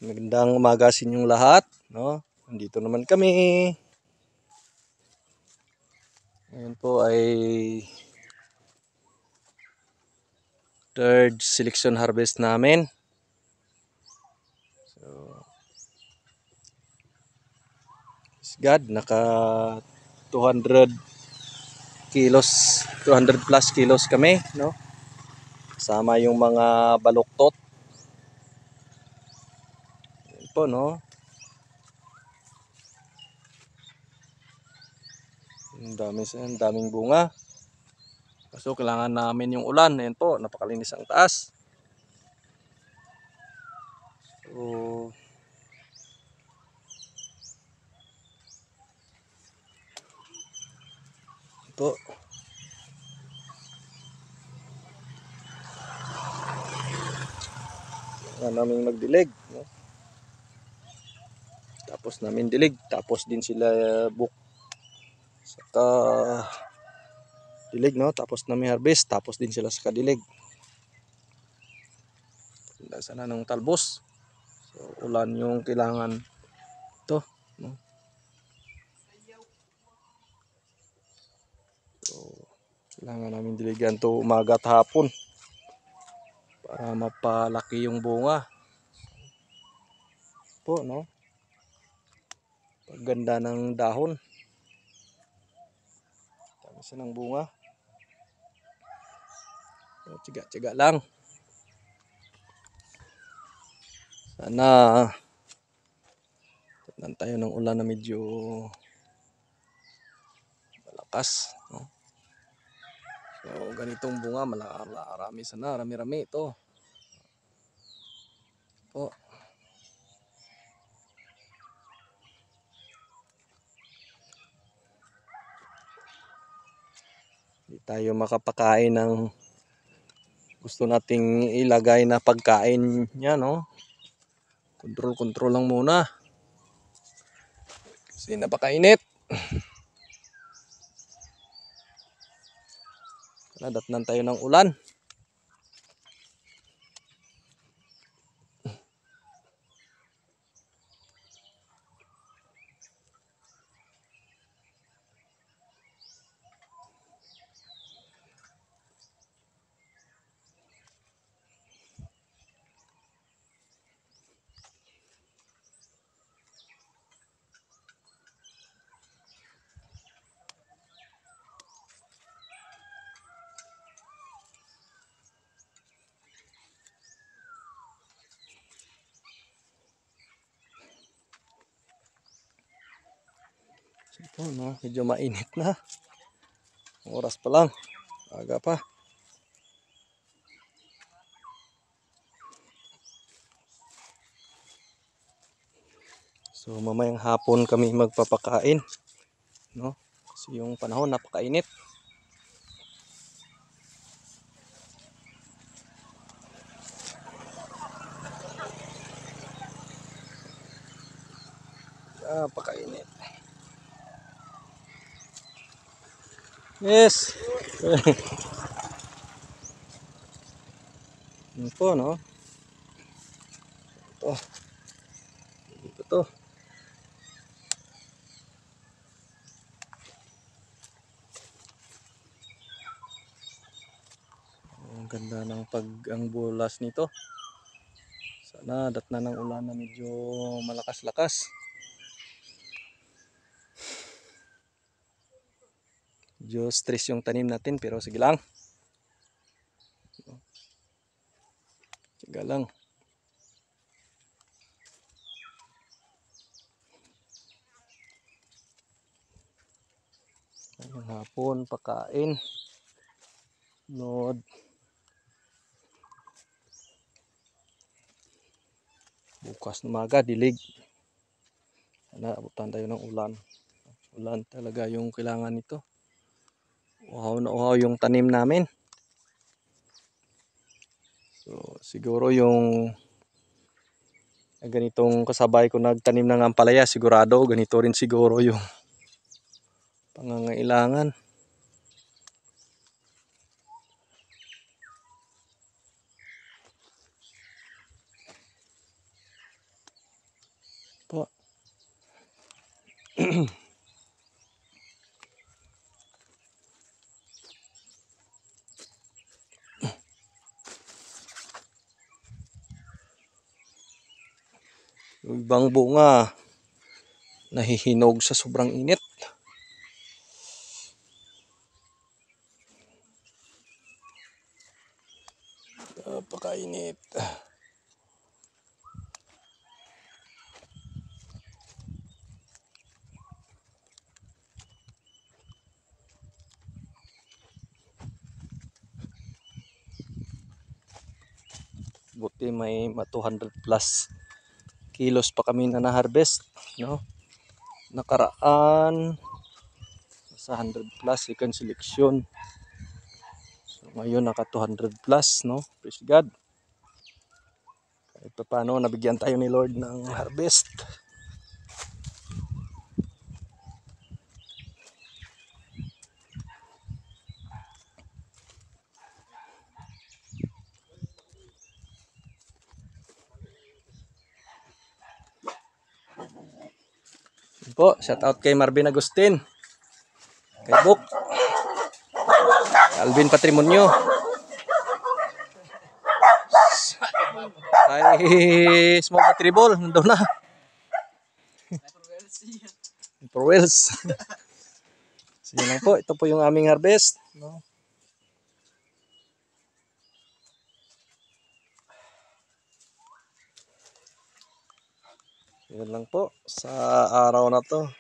Magandang umaga sa inyong lahat, no? Nandito naman kami. Ngayon po ay third selection harvest namin. So, God, naka 200 kilos, 200 plus kilos kami, no? Kasama yung mga baluktot. Yan po, no? Ang daming bunga. So, kailangan namin yung ulan. Ayan po, napakalinis ang taas. So, ito. Kailangan namin magdilig, no? Tapos namin dilig. Tapos din sila saka dilig, no? Tapos namin harvest. Tapos din sila sa kadilig. Sana ng talbos. So, ulan yung kailangan ito, no? So, kailangan namin diligan to umaga at hapon para mapalaki yung bunga po, no? Pagganda ng dahon. Dami ng bunga. So, tiga-tiga lang. Sana tignan tayo ng ulan na medyo malakas, no? So, ganitong bunga, marami sana, rami-rami ito. Po. Hindi tayo makapakain ng gusto nating ilagay na pagkain niya, no? Control lang muna. Kasi napakainit. Nadatnan tayo ng ulan. Ito, no? Medyo mainit na. Oras pa lang. Aga pa. So mamayang hapon kami magpapakain, no? Kasi yung panahon napakainit. Napakainit. Yes. Yun po, no? Ito. Dito to. Ang ganda ng ang bulas nito. Sana datna ng ulan na medyo malakas-lakas. Medyo stress yung tanim natin pero sige lang. Sige lang. Ngayong hapon, pakain. Nod. Bukas na umaga, dilig. Sana abutan tayo ng ulan. Ulan talaga yung kailangan nito. Uhaw na uhaw yung tanim namin. So siguro yung ganitong kasabay ko nagtanim ng ampalaya, sigurado ganito rin siguro yung pangangailangan. Yung ibang bunga nahihinog sa sobrang init. Napakainit. Buti may 200 plus kilos pa kami na na-harvest, no? Nakaraan sa 100 plus second selection. So ngayon naka 200 plus, no? Praise God. Kahit pa paano nabigyan tayo ni Lord ng harvest. Po, shout out kay Marvin Agustin, kay Book, Alvin Patrimonio, kay Small Patribol, nandun na. For Wells. So yun lang po, ito po yung aming harvest, no? Yun lang po sa araw na to.